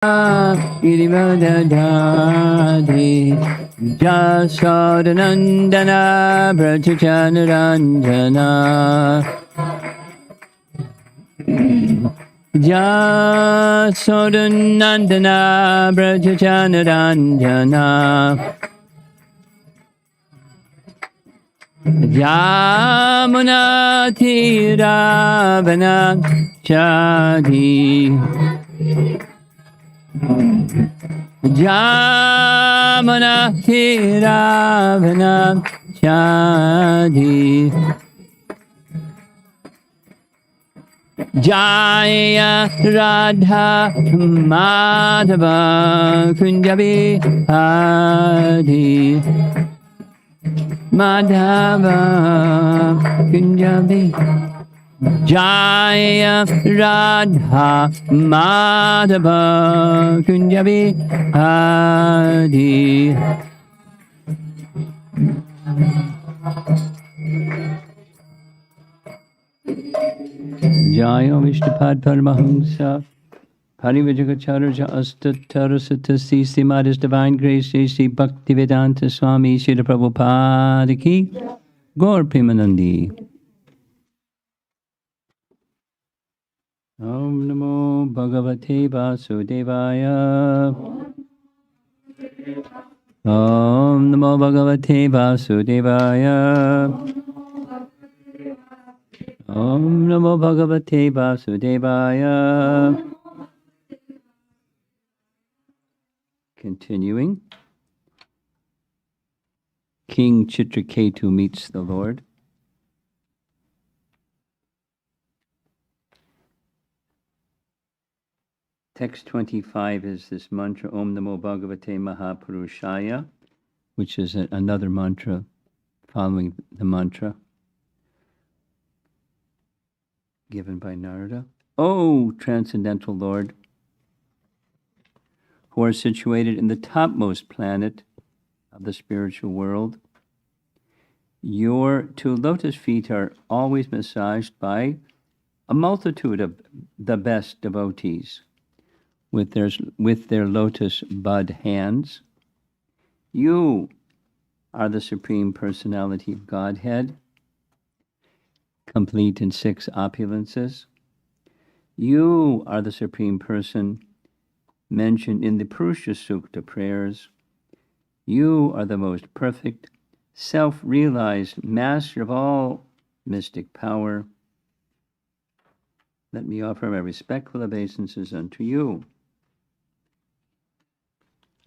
Girivadadhari Jasodanandana Brajacanaranjana Jasodanandana Brajacanaranjana Yamuna Tiravana Chadi Jamana Tiravana Chadi Jaya Radha Madhava Kunjabi Adi Madhava Kunjabi Jaya Radha Madhava Kunjabi Adi Jaya Vishnupad Paramahamsa Parivajagacharya Astatara Sisi Madhus Divine Grace Sri Bhaktivedanta Swami Srila Prabhupada Ki Gaur Premanandi Om Namo Bhagavate Vasudevaya Om Namo Bhagavate Vasudevaya Om Namo Bhagavate Vasudevaya. Continuing. King Chitraketu meets the Lord. Text 25 is this mantra, Om Namo Bhagavate Mahapurushaya, which is another mantra following the mantra given by Narada. O Transcendental Lord, who are situated in the topmost planet of the spiritual world, your two lotus feet are always massaged by a multitude of the best devotees with their lotus bud hands. You are the Supreme Personality of Godhead, complete in 6 opulences. You are the Supreme Person mentioned in the Purusha Sukta prayers. You are the most perfect, self-realized master of all mystic power. Let me offer my respectful obeisances unto you.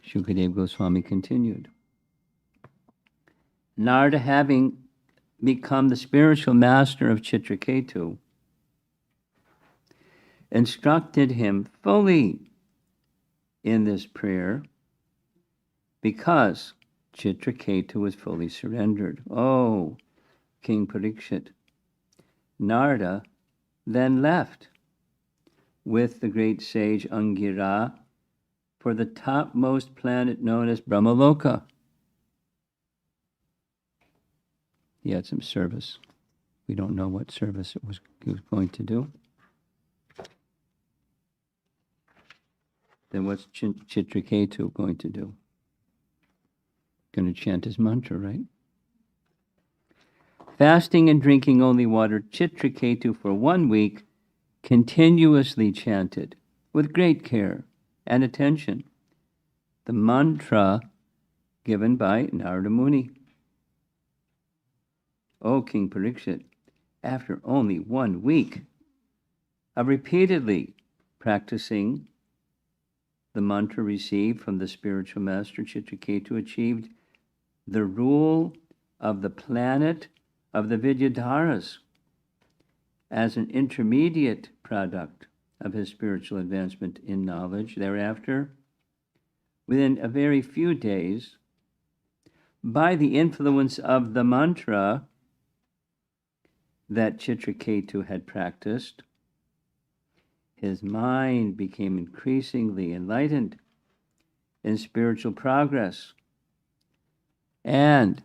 Shukadeva Goswami continued. Narada, having become the spiritual master of Chitraketu, instructed him fully in this prayer because Chitraketu was fully surrendered. Oh, King Parikshit. Narada then left with the great sage Angira for the topmost planet known as Brahmaloka. He had some service. We don't know what service he was going to do. Then what's Chitraketu going to do? Going to chant his mantra, right? Fasting and drinking only water, Chitraketu for 1 week continuously chanted with great care and attention the mantra given by Narada Muni. O King Parikshit, after only 1 week of repeatedly practicing the mantra received from the spiritual master, Chitraketu achieved the rule of the planet of the Vidyadharas as an intermediate product of his spiritual advancement in knowledge. Thereafter, within a very few days, by the influence of the mantra that Chitraketu had practiced, his mind became increasingly enlightened in spiritual progress, and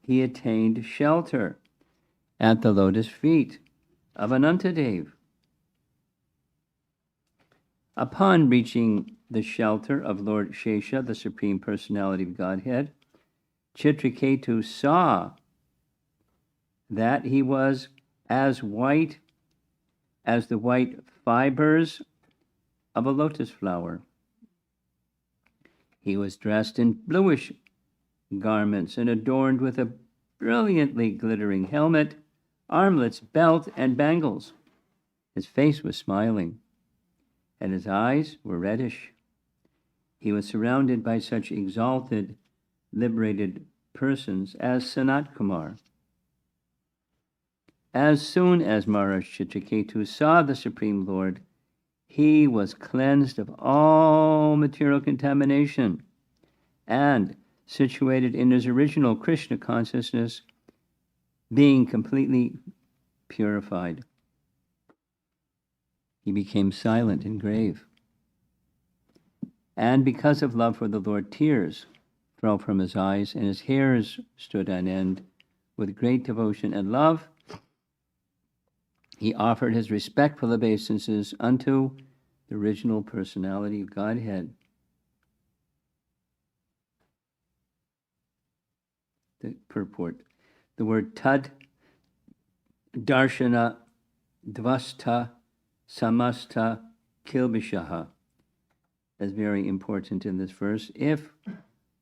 he attained shelter at the lotus feet of Anantadev. Upon reaching the shelter of Lord Shesha, the Supreme Personality of Godhead, Chitraketu saw that he was as white as the white fibers of a lotus flower. He was dressed in bluish garments and adorned with a brilliantly glittering helmet, armlets, belt, and bangles. His face was smiling, and his eyes were reddish. He was surrounded by such exalted, liberated persons as Sanat Kumar. As soon as Maharaj Chitraketu saw the Supreme Lord, he was cleansed of all material contamination and situated in his original Krishna consciousness, being completely purified. He became silent and grave. And because of love for the Lord, tears fell from his eyes, and his hairs stood on end. With great devotion and love, he offered his respectful obeisances unto the original personality of Godhead. The purport. The word tad, darshana, dvasta, samasta, kilbishaha is very important in this verse. If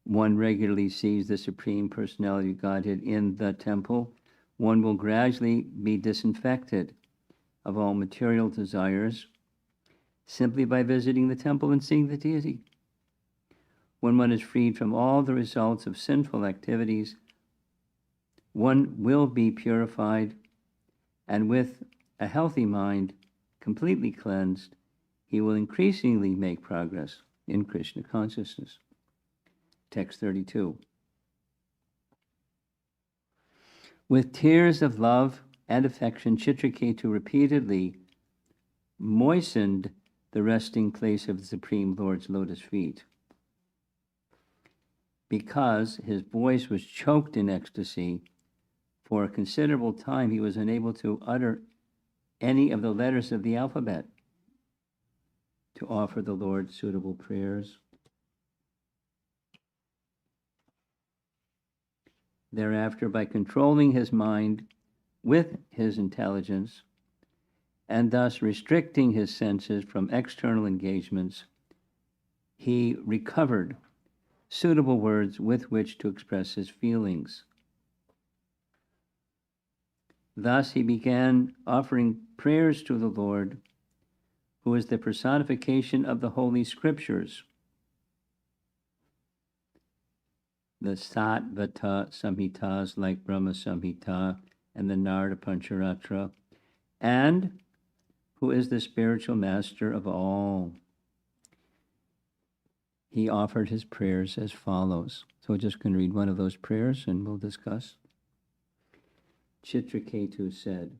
one regularly sees the Supreme Personality of Godhead in the temple, one will gradually be disinfected of all material desires simply by visiting the temple and seeing the deity. When one is freed from all the results of sinful activities, one will be purified, and with a healthy mind, completely cleansed, he will increasingly make progress in Krishna consciousness. Text 32. With tears of love and affection, Chitraketu repeatedly moistened the resting place of the Supreme Lord's lotus feet. Because his voice was choked in ecstasy, for a considerable time he was unable to utter any of the letters of the alphabet to offer the Lord suitable prayers. Thereafter, by controlling his mind with his intelligence, and thus restricting his senses from external engagements, he recovered suitable words with which to express his feelings. Thus he began offering prayers to the Lord, who is the personification of the Holy Scriptures, the Satvata Samhitas like Brahma Samhita and the Narada Pancharatra, and who is the spiritual master of all. He offered his prayers as follows. So we're just going to read one of those prayers and we'll discuss. Chitraketu said,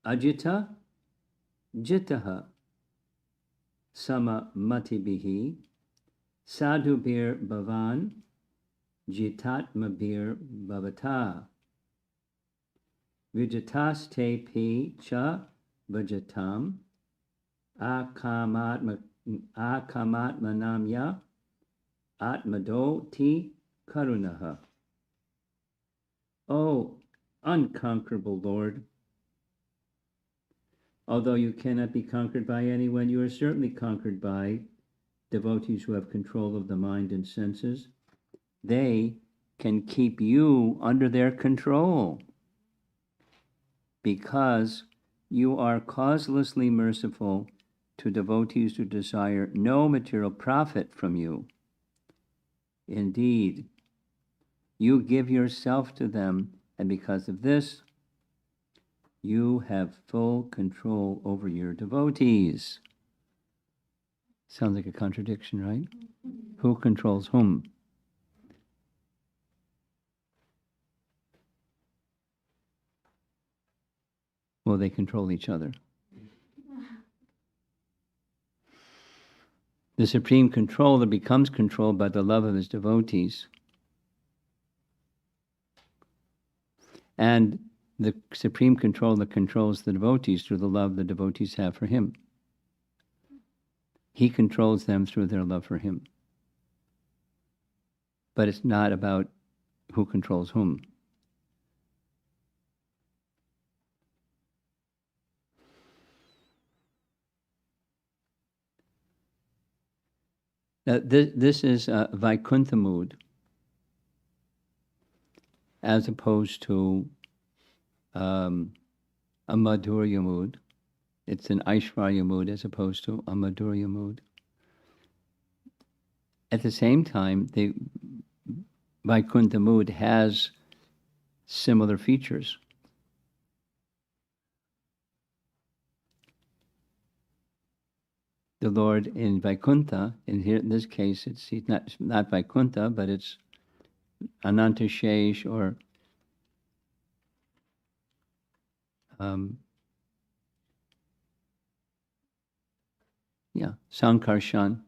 Ajita Jitaha Sama Matibihi Sadhubir Bhavan Jitatmabir Bhavata Vijataste Pi Cha Vajatam Akamatmanamya Atmado Ti Karunaha. O unconquerable Lord, although you cannot be conquered by anyone, you are certainly conquered by devotees who have control of the mind and senses. They can keep you under their control because you are causelessly merciful to devotees who desire no material profit from you. Indeed, you give yourself to them, and because of this, you have full control over your devotees. Sounds like a contradiction, right? Who controls whom? Well, they control each other. The supreme controller becomes controlled by the love of his devotees. And the supreme controller controls the devotees through the love the devotees have for him. He controls them through their love for him. But it's not about who controls whom. Now, this is a Vaikuntha mood, as opposed to a Madhurya mood. It's an Aishvarya mood as opposed to a Madhurya mood. At the same time, the Vaikuntha mood has similar features. The Lord in Vaikuntha, in this case, he's not Vaikuntha, but it's Anantashesh or Sankarshan.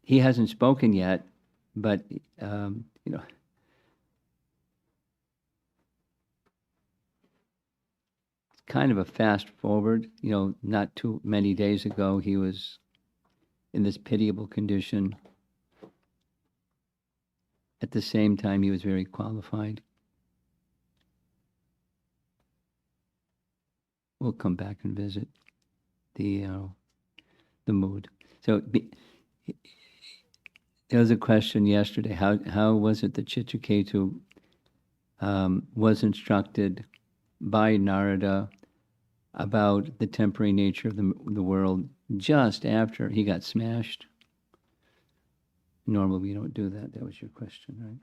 He hasn't spoken yet, but it's kind of a fast forward. Not too many days ago, he was in this pitiable condition. At the same time, he was very qualified. We'll come back and visit the mood. So there was a question yesterday. How was it that Chitraketu was instructed by Narada about the temporary nature of the world just after he got smashed? Normally we don't do that. That was your question, right?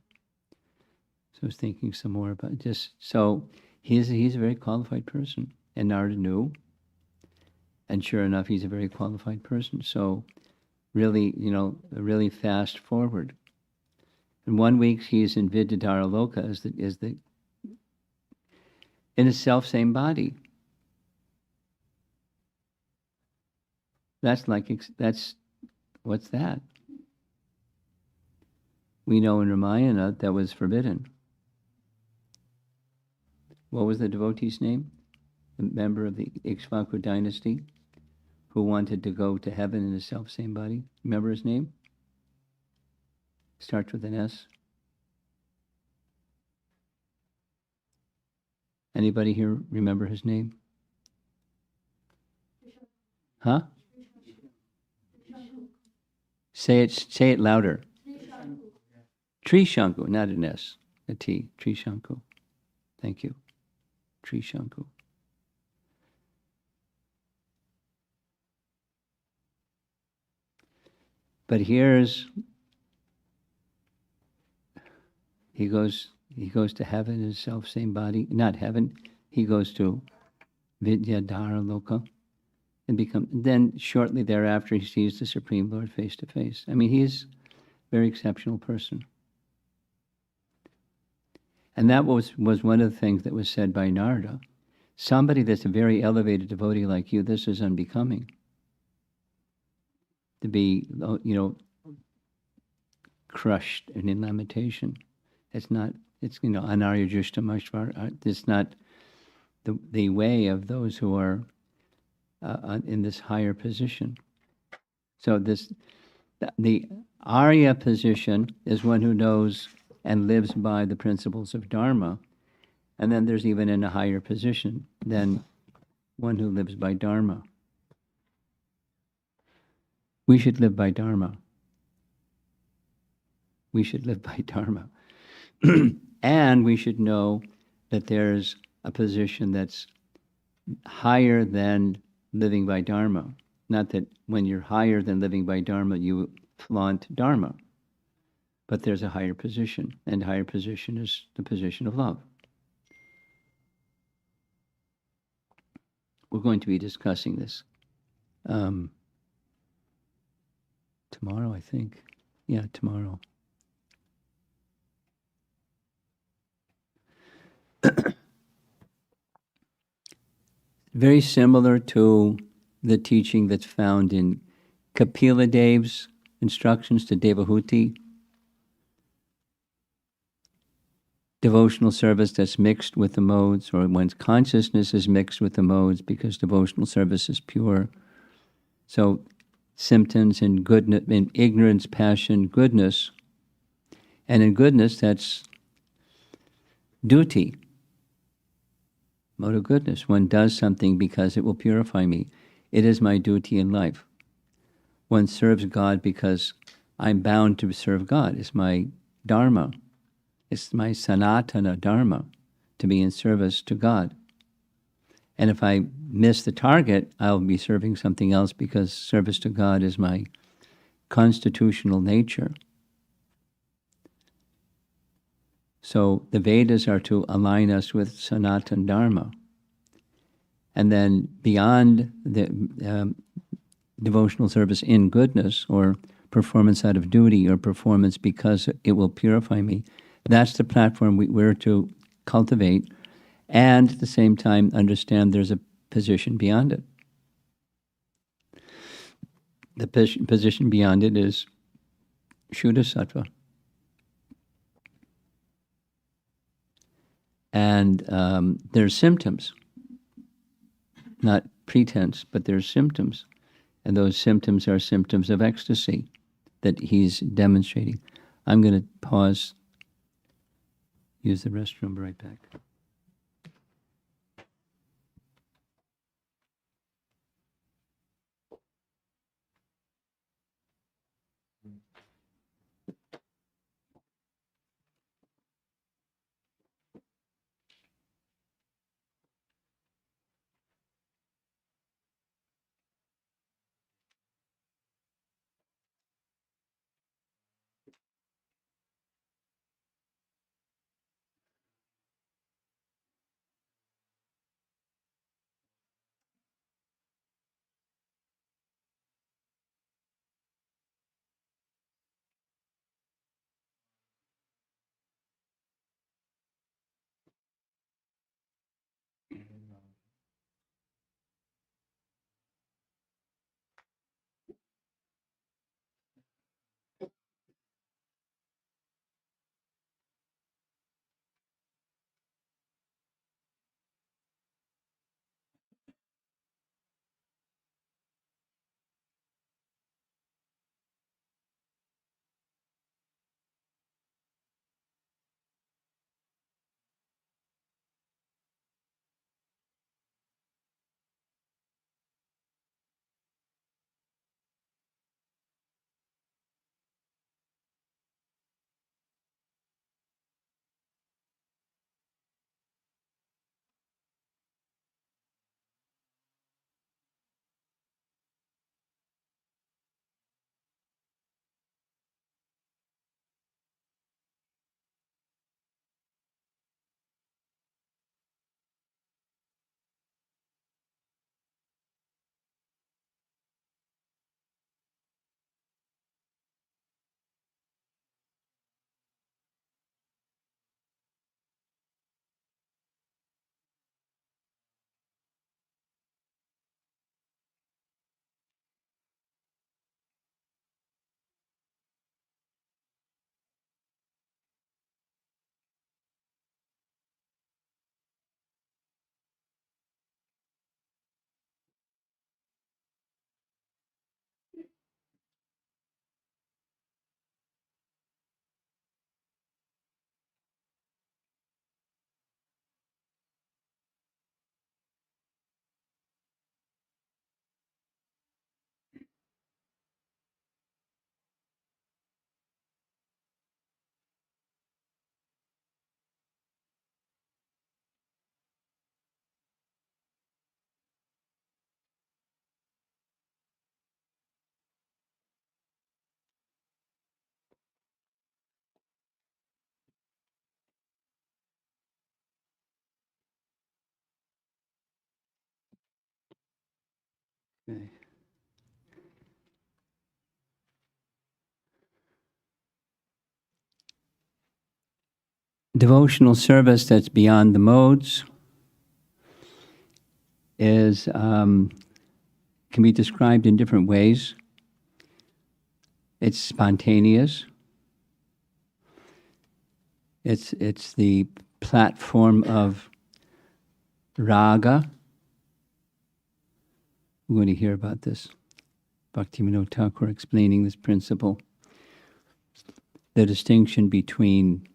So I was thinking some more about just so he's a very qualified person, and Narada knew, and sure enough, he's a very qualified person. So really, really fast forward. In 1 week, he's in Vidyadhara Loka in a self-same body. That's what's that? We know in Ramayana that was forbidden. What was the devotee's name? The member of the Ikshvaku dynasty who wanted to go to heaven in a self-same body. Remember his name? Starts with an S. Anybody here remember his name? Huh? Say it louder. Trishanku, not an S, a T. Trishanku. Thank you. Trishanku. But he goes to heaven in his self-same body. Not heaven. He goes to Vidyadhara Loka and then shortly thereafter he sees the Supreme Lord face to face. I mean, he's a very exceptional person. And that was one of the things that was said by Narada. Somebody that's a very elevated devotee like you, this is unbecoming. To be, crushed and in lamentation. It's Anarya Justamashvar. It's not the way of those who are in this higher position. So the Arya position is one who knows and lives by the principles of Dharma. And then there's even in a higher position than one who lives by Dharma. We should live by Dharma. We should live by Dharma. And we should know that there's a position that's higher than living by Dharma. Not that when you're higher than living by Dharma, you flaunt Dharma. But there's a higher position, and higher position is the position of love. We're going to be discussing this tomorrow, I think. Yeah, tomorrow. Very similar to the teaching that's found in Kapila Dev's instructions to Devahuti. devotional service that's mixed with the modes, or one's consciousness is mixed with the modes, because devotional service is pure. So symptoms in goodness, in ignorance, passion, goodness. And in goodness, that's duty. Mode of goodness. One does something because it will purify me. It is my duty in life. One serves God because I'm bound to serve God. It's my dharma. It's my sanatana dharma to be in service to God. And if I miss the target, I'll be serving something else, because service to God is my constitutional nature. So the Vedas are to align us with Sanatana Dharma. And then beyond the devotional service in goodness, or performance out of duty, or performance because it will purify me, that's the platform we're to cultivate, and at the same time understand there's a position beyond it. The position beyond it is Shuddha Sattva. And there's symptoms, not pretense, but there's symptoms. And those symptoms are symptoms of ecstasy that he's demonstrating. I'm going to pause, use the restroom, be right back. Okay. Devotional service that's beyond the modes is can be described in different ways. It's spontaneous. It's the platform of raga. We're going to hear about this. Bhaktivinoda Thakur explaining this principle. The distinction between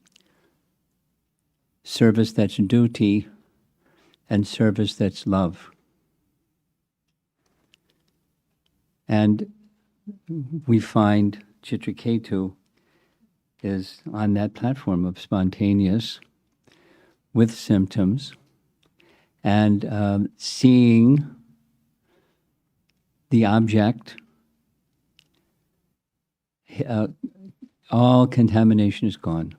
service that's duty and service that's love. And we find Chitraketu is on that platform of spontaneous, with symptoms, and seeing the object, all contamination is gone.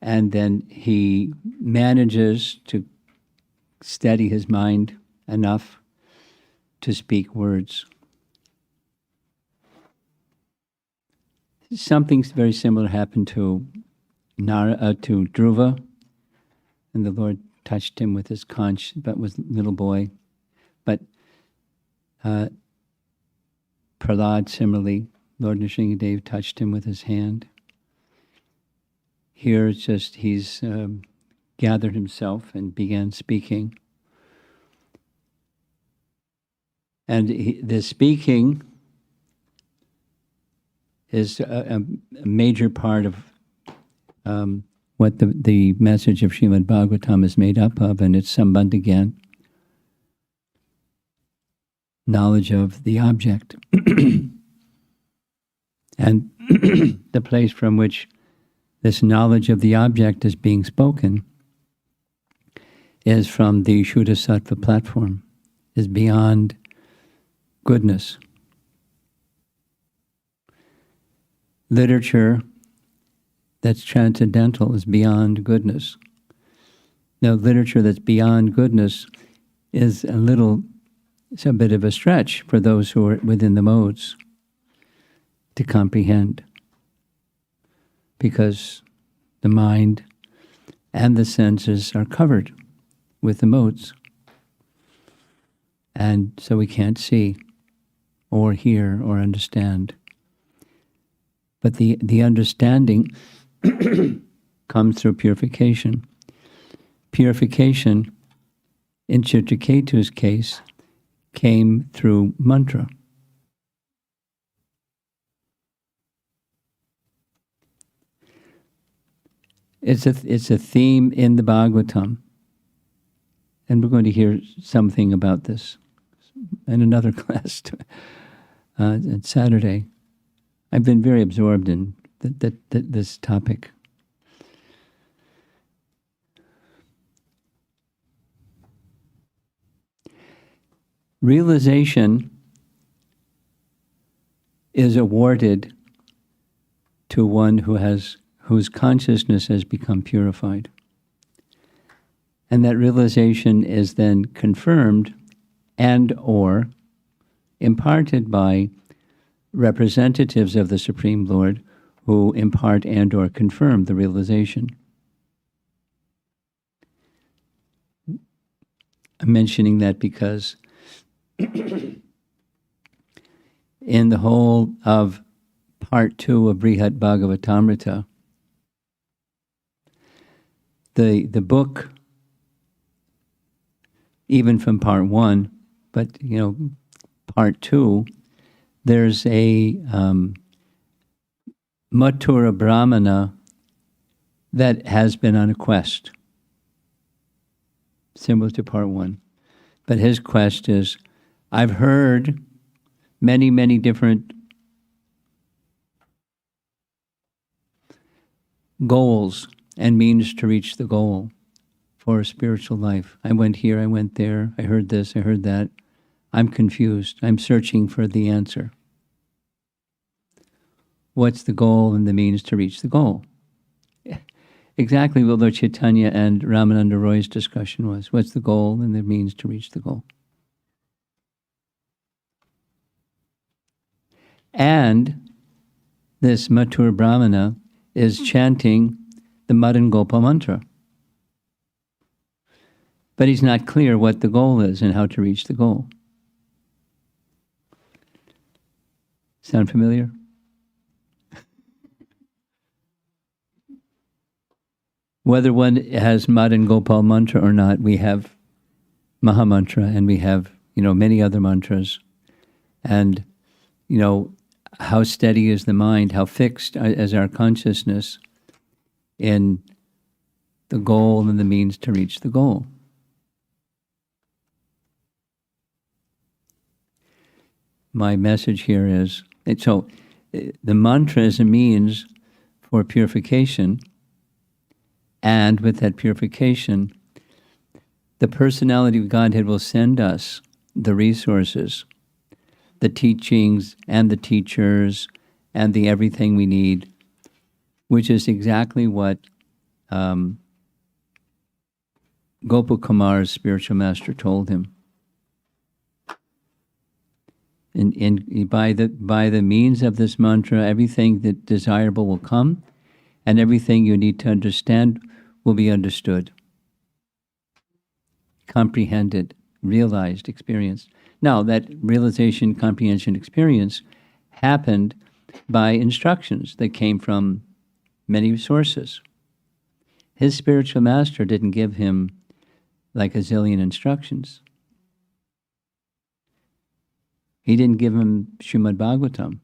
And then he manages to steady his mind enough to speak words. Something very similar happened to Dhruva, and the Lord touched him with his conch, but was little boy. But Prahlad, similarly, Lord Nrsingadev touched him with his hand. Here it's just he's gathered himself and began speaking. And the speaking is a major part of what the message of Srimad Bhagavatam is made up of, and it's Sambandha Gyan, knowledge of the object. And the place from which this knowledge of the object is being spoken is from the Shuddha Sattva platform, is beyond goodness. Literature that's transcendental is beyond goodness. Now, literature that's beyond goodness is it's a bit of a stretch for those who are within the modes to comprehend, because the mind and the senses are covered with the modes. And so we can't see or hear or understand. But the understanding comes through purification. Purification, in Chitraketu's case, came through mantra. It's a theme in the Bhagavatam. And we're going to hear something about this in another class on Saturday. I've been very absorbed in this topic. Realization is awarded to one whose consciousness has become purified. And that realization is then confirmed and or imparted by representatives of the Supreme Lord who impart and or confirm the realization. I'm mentioning that because in the whole of part 2 of Brihat Bhagavatamrita, the book, even from part 1, but part 2, there's a Mathura Brahmana that has been on a quest, similar to part 1. But his quest is, I've heard many, many different goals and means to reach the goal for a spiritual life. I went here, I went there, I heard this, I heard that. I'm confused. I'm searching for the answer. What's the goal and the means to reach the goal? Exactly what Lord Chaitanya and Ramananda Roy's discussion was. What's the goal and the means to reach the goal? And this Mathura Brahmana is chanting the Madan Gopal mantra. But he's not clear what the goal is and how to reach the goal. Sound familiar? Whether one has Madan Gopal mantra or not, we have Maha Mantra, and we have, many other mantras. And, how steady is the mind, how fixed is our consciousness in the goal and the means to reach the goal. My message here is, the mantra is a means for purification, and with that purification, the personality of Godhead will send us the resources, the teachings and the teachers and the everything we need, which is exactly what Gopakumar's spiritual master told him. By the means of this mantra, everything that desirable will come, and everything you need to understand will be understood, comprehended, realized, experienced. Now, that realization, comprehension, experience happened by instructions that came from many sources. His spiritual master didn't give him like a zillion instructions. He didn't give him Srimad Bhagavatam.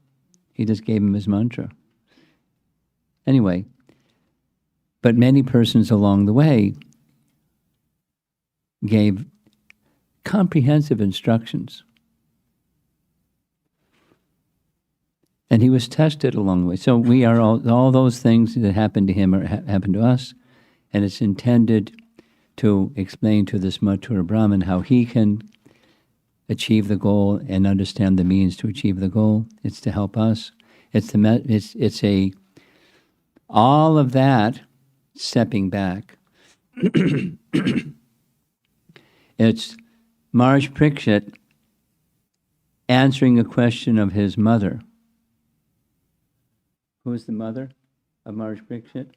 He just gave him his mantra. Anyway, but many persons along the way gave comprehensive instructions. And he was tested along the way. So we are all those things that happened to him or happened to us, and it's intended to explain to this Mathura Brahmin how he can achieve the goal and understand the means to achieve the goal. It's to help us. All of that stepping back. It's Maharaj Parikshit answering a question of his mother. Who is the mother of Maharaj Parikshit?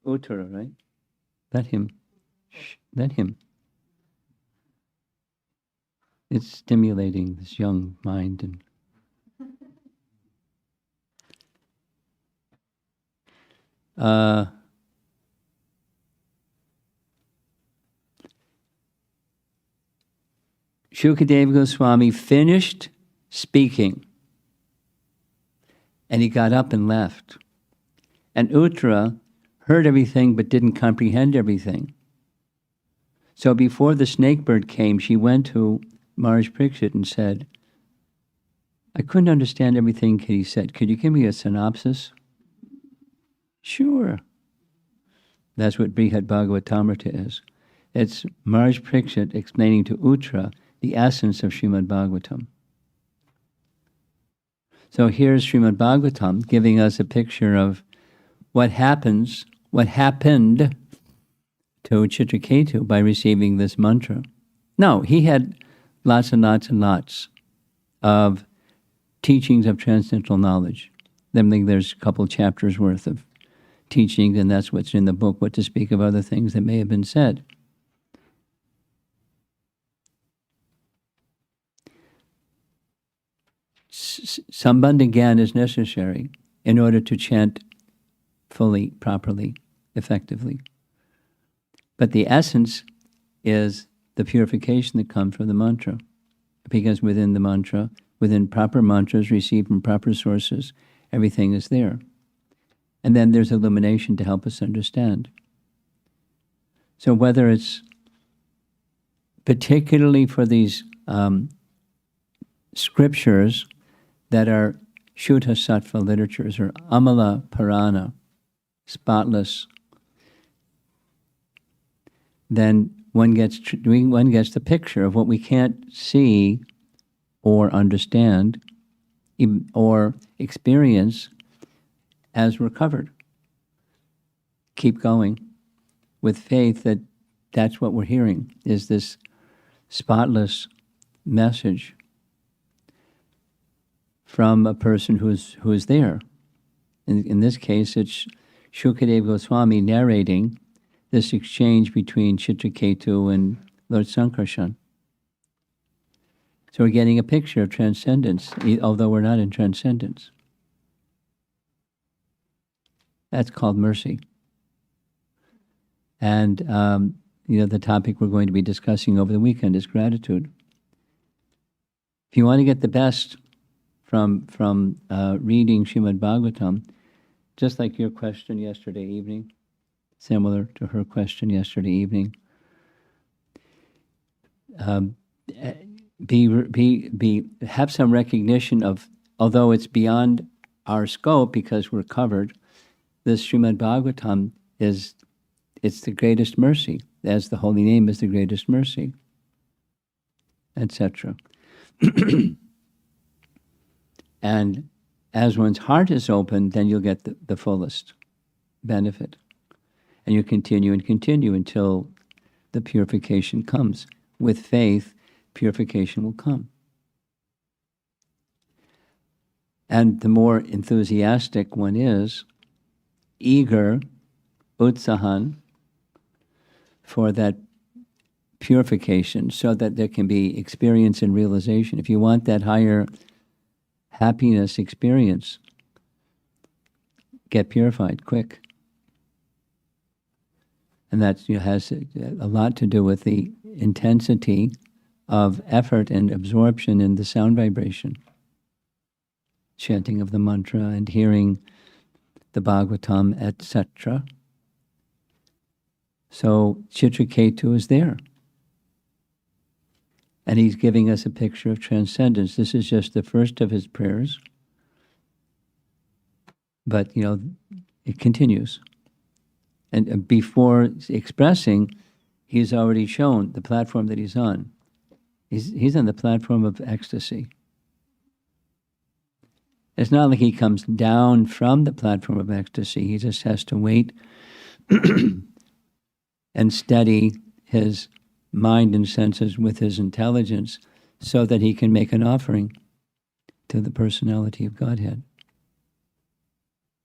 Uttara, right? Let him. Let him. It's stimulating this young mind. Shukadeva Goswami finished speaking, and he got up and left. And Uttara heard everything but didn't comprehend everything. So before the snakebird came, she went to Maharaj Parikshit and said, I couldn't understand everything he said. Could you give me a synopsis? Sure. That's what Brihad Bhagavatamrita is. It's Maharaj Parikshit explaining to Uttara the essence of Srimad Bhagavatam. So here's Srimad Bhagavatam giving us a picture of what happened to Chitraketu by receiving this mantra. No, he had lots and lots and lots of teachings of transcendental knowledge. I think there's a couple chapters worth of teachings, and that's what's in the book, what to speak of other things that may have been said. Sambandha Gyan is necessary in order to chant fully, properly, effectively. But the essence is the purification that comes from the mantra. Because within the mantra, within proper mantras received from proper sources, everything is there. And then there's illumination to help us understand. So whether it's particularly for these scriptures that are Shuddha Sattva literatures or Amala Purana, spotless, then one gets the picture of what we can't see or understand or experience as we're covered. Keep going with faith that that's what we're hearing, is this spotless message from a person who is there. In this case, it's Shukadeva Goswami narrating this exchange between Chitraketu and Lord Sankarshan. So we're getting a picture of transcendence, although we're not in transcendence. That's called mercy. And, the topic we're going to be discussing over the weekend is gratitude. If you want to get the best from reading Srimad Bhagavatam, just like your question yesterday evening, similar to her question yesterday evening, have some recognition of, although it's beyond our scope because we're covered, this Srimad Bhagavatam it's the greatest mercy, as the holy name is the greatest mercy, etc. And as one's heart is open, then you'll get the fullest benefit. And you continue and continue until the purification comes. With faith, purification will come. And the more enthusiastic one is, eager, utsahan, for that purification, so that there can be experience and realization. If you want that higher happiness experience, get purified quick. And that has a lot to do with the intensity of effort and absorption in the sound vibration, chanting of the mantra and hearing the Bhagavatam, etc. So Chitraketu is there. And he's giving us a picture of transcendence. This is just the first of his prayers. But, it continues. And before expressing, he's already shown the platform that he's on. He's on the platform of ecstasy. It's not like he comes down from the platform of ecstasy. He just has to wait and steady his mind and senses with his intelligence so that he can make an offering to the personality of Godhead,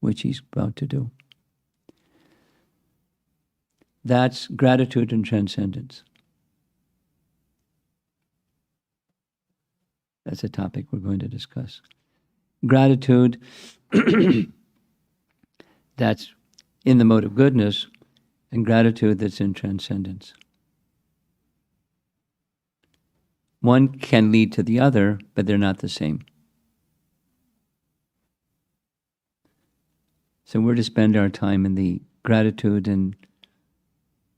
which he's about to do. That's gratitude and transcendence. That's a topic we're going to discuss. Gratitude, that's in the mode of goodness, and gratitude that's in transcendence. One can lead to the other, but they're not the same. So we're to spend our time in the gratitude and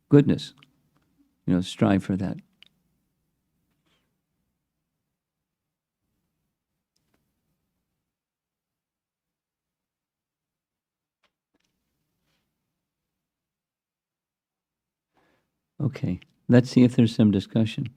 goodness. Strive for that. Okay, let's see if there's some discussion.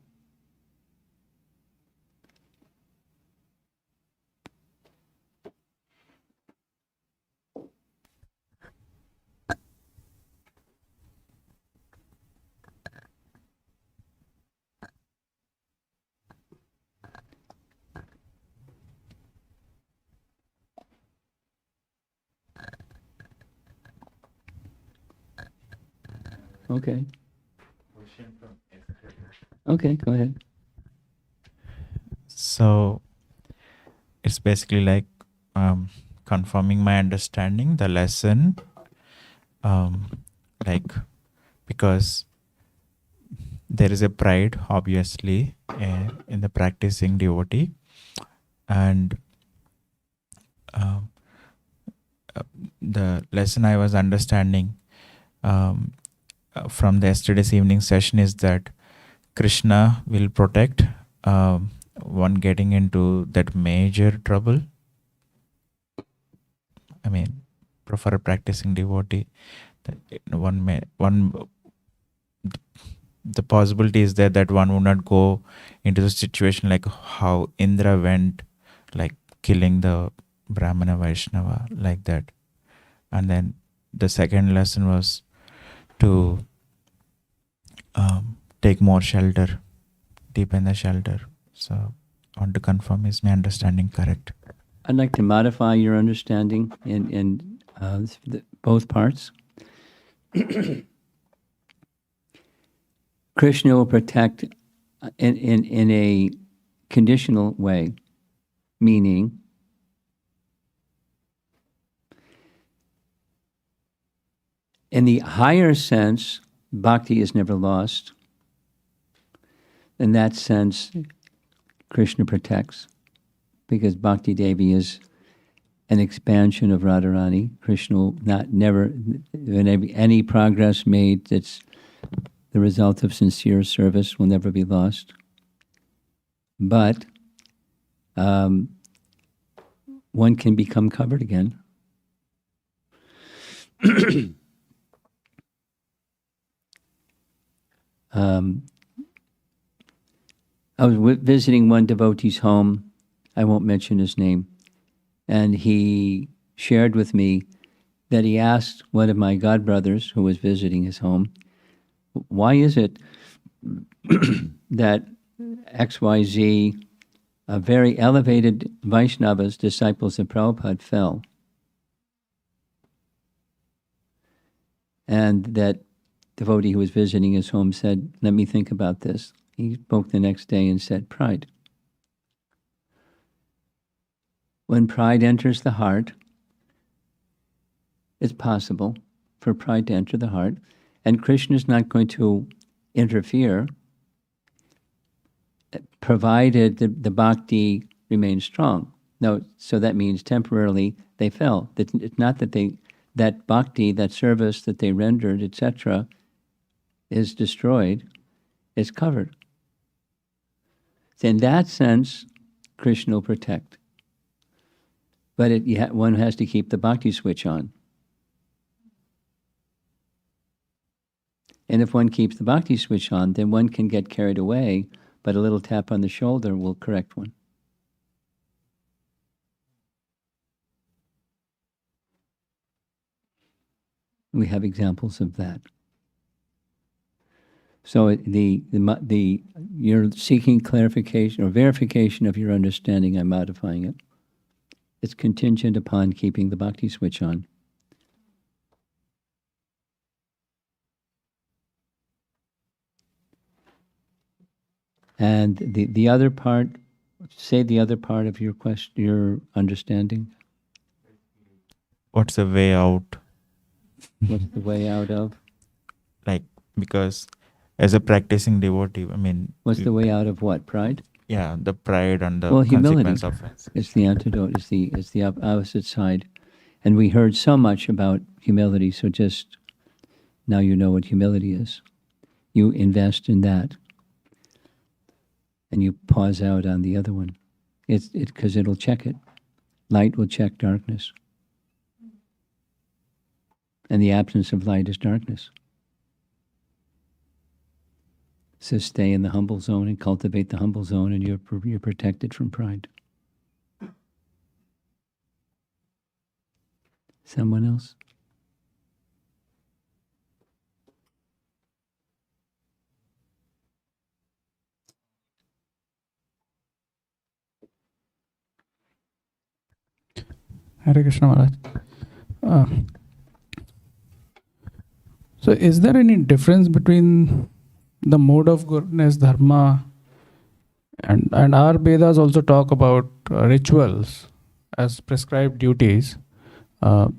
Okay. Okay, go ahead. So it's basically like confirming my understanding, the lesson, because there is a pride, obviously, in the practicing devotee, and the lesson I was understanding from the yesterday's evening session is that Krishna will protect one getting into that major trouble. I mean, for a practicing devotee, the possibility is there that one would not go into the situation like how Indra went, like killing the Brahmana Vaishnava, like that. And then the second lesson was to take more shelter, deepen the shelter. So I want to confirm, is my understanding correct? I'd like to modify your understanding in both parts. Krishna will protect in a conditional way, meaning in the higher sense, bhakti is never lost. In that sense, Krishna protects, because Bhakti Devi is an expansion of Radharani. Krishna will never, any progress made that's the result of sincere service will never be lost. But one can become covered again. I was visiting one devotee's home. I won't mention his name. And he shared with me that he asked one of my godbrothers who was visiting his home, why is it that XYZ, very elevated Vaishnavas, disciples of Prabhupada, fell? And that devotee who was visiting his home said, let me think about this. He spoke the next day and said, pride. When pride enters the heart, it's possible for pride to enter the heart, and Krishna is not going to interfere, provided the bhakti remains strong. No, so that means temporarily they fell. It's not that that bhakti, that service that they rendered, etc., is destroyed. It's covered. So in that sense, Krishna will protect. But one has to keep the bhakti switch on. And if one keeps the bhakti switch on, then one can get carried away, but a little tap on the shoulder will correct one. We have examples of that. So you're seeking clarification or verification of your understanding. I'm modifying it. It's contingent upon keeping the bhakti switch on. And the other part, say the other part of your question, your understanding. What's the way out? What's the way out of? Like, because as a practicing devotee, I mean... What's the way out of what? Pride? Yeah, the pride and the humility. consequence of it. It's the antidote, it's the opposite side. And we heard so much about humility, so just now you know what humility is. You invest in that. And you pause out on the other one. Because it'll check it. Light will check darkness. And the absence of light is darkness. So stay in the humble zone and cultivate the humble zone, and you're protected from pride. Someone else? Hare Krishna Maharaj. So is there any difference between the mode of goodness, dharma, and our Vedas also talk about rituals as prescribed duties?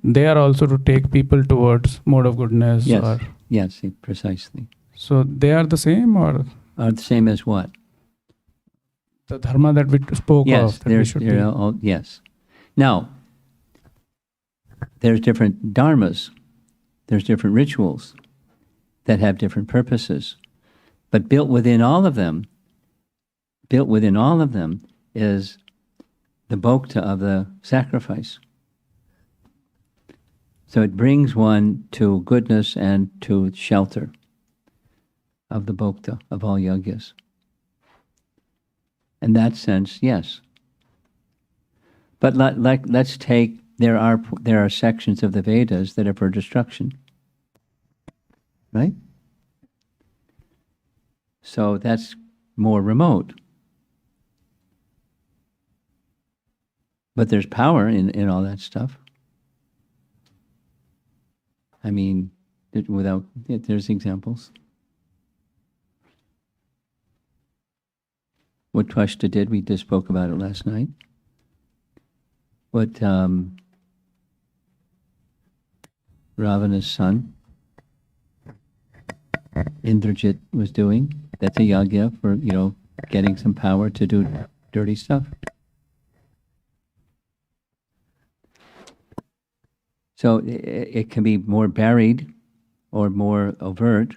They are also to take people towards mode of goodness? Yes, yes, precisely. So they are the same, or? Are the same as what? The dharma that we spoke of. That we should yes. Now, there's different dharmas, there's different rituals that have different purposes. But built within all of them is the bhokta of the sacrifice. So it brings one to goodness and to shelter of the bhokta of all yajnas. In that sense, yes. But let's take, there are sections of the Vedas that are for destruction. Right? So that's more remote. But there's power in all that stuff. I mean, there's examples. What Twashta did, we just spoke about it last night. What Ravana's son Indrajit was doing. That's a yagya for, getting some power to do dirty stuff. So it can be more buried or more overt,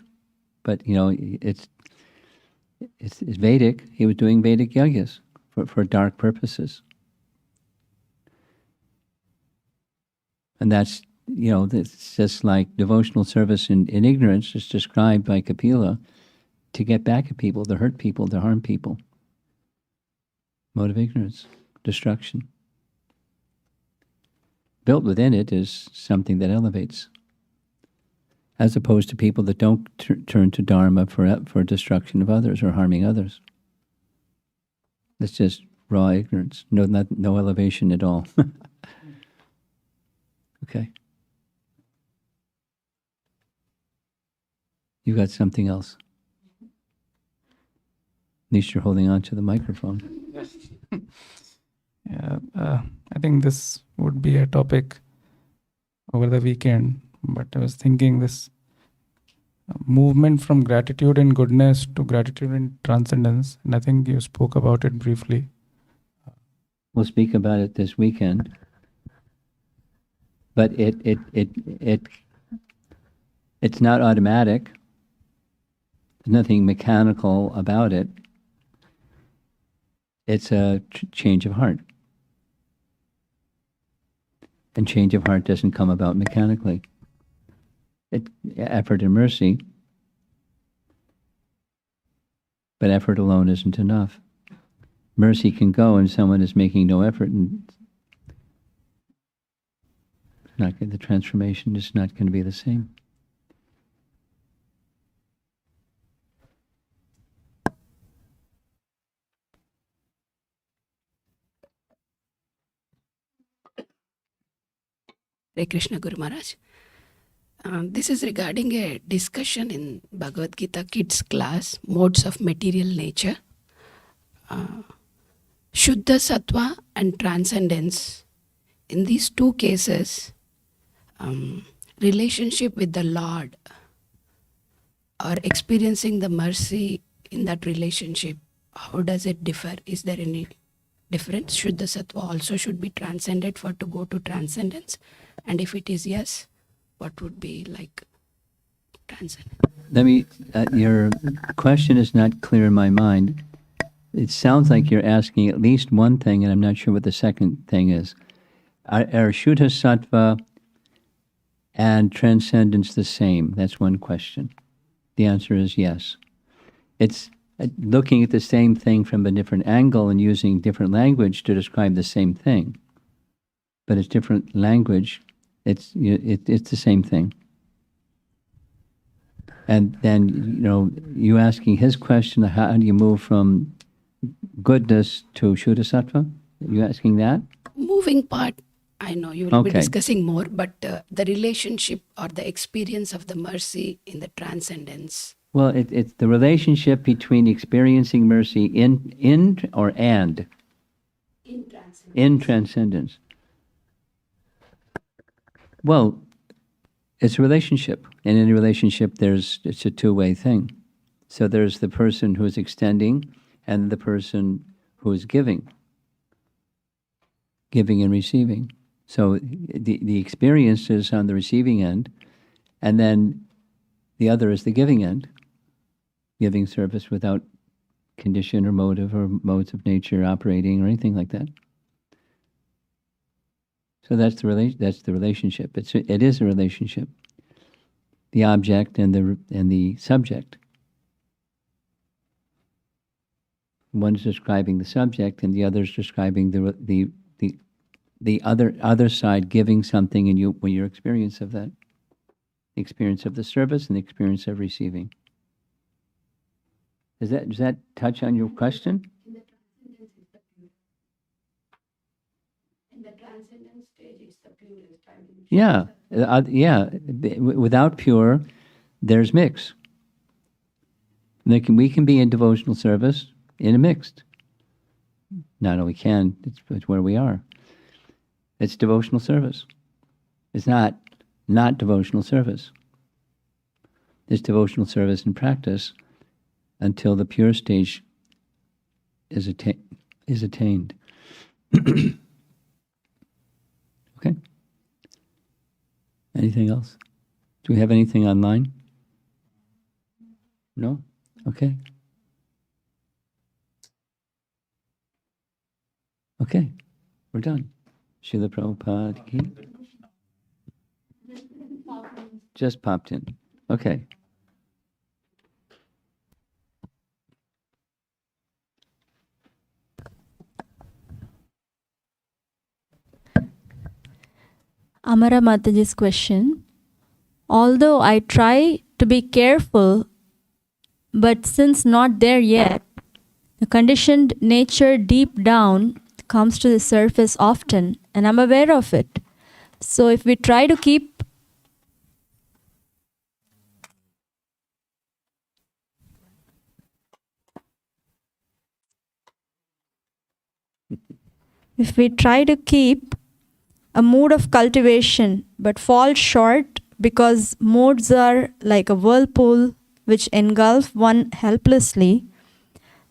but it's Vedic. He was doing Vedic yagyas for dark purposes. And that's, it's just like devotional service in ignorance is described by Kapila to get back at people, to hurt people, to harm people. Mode of ignorance, destruction. Built within it is something that elevates, as opposed to people that don't turn to Dharma for destruction of others or harming others. It's just raw ignorance, no elevation at all. Okay. You got something else? At least you're holding on to the microphone. Yeah, I think this would be a topic over the weekend, but I was thinking this movement from gratitude and goodness to gratitude and transcendence, and I think you spoke about it briefly. We'll speak about it this weekend. But it's not automatic. There's nothing mechanical about it. It's a change of heart. And change of heart doesn't come about mechanically. Effort and mercy. But effort alone isn't enough. Mercy can go and someone is making no effort, and the transformation is not going to be the same. Hare Krishna Guru Maharaj. This is regarding a discussion in Bhagavad Gita kids class, modes of material nature. Shuddha Sattva and transcendence. In these two cases, relationship with the Lord or experiencing the mercy in that relationship, how does it differ? Is there any difference? Should the Sattva also should be transcended for to go to transcendence? And if it is yes, what would be like transcendence? Your question is not clear in my mind. It sounds like you're asking at least one thing, and I'm not sure what the second thing is. Are Shuddha Sattva and transcendence the same? That's one question. The answer is yes. It's looking at the same thing from a different angle and using different language to describe the same thing. But it's different language. It's the same thing. And then, you asking his question, how do you move from goodness to Shuddha Sattva? Are you asking that? Moving part, I know you will be Okay. discussing more, but the relationship or the experience of the mercy in the transcendence. Well, it's the relationship between experiencing mercy in transcendence. Well, it's a relationship. And in a relationship, it's a two-way thing. So there's the person who is extending and the person who is giving and receiving. So the experience is on the receiving end, and then the other is the giving end, giving service without condition or motive or modes of nature operating or anything like that. So that's the relationship. It is a relationship. The object and the subject. One is describing the subject, and the other is describing the other side giving something, and your experience of that, the experience of the service and the experience of receiving. Does that touch on your question? In the transcendence stage, it's the purest. Yeah. Without pure, there's mix. We can be in devotional service in a mixed. Not only can, it's where we are. It's devotional service. It's not devotional service. this devotional service and practice until the pure stage is attained. Okay? Anything else? Do we have anything online? No? Okay. Okay, we're done. Srila Prabhupada ki? Just popped in. Okay. Amara Mataji's question. Although I try to be careful, but since not there yet, the conditioned nature deep down comes to the surface often, and I'm aware of it. So if we try to keep a mood of cultivation but fall short because moods are like a whirlpool which engulf one helplessly,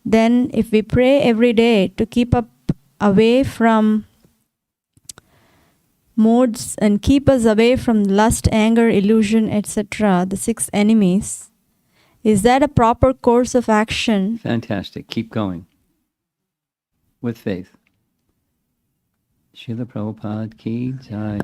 then if we pray every day to keep up away from moods and keep us away from lust, anger, illusion, etc., the 6 enemies, is that a proper course of action? Fantastic. Keep going. With faith. Srila Prabhupada ki jai.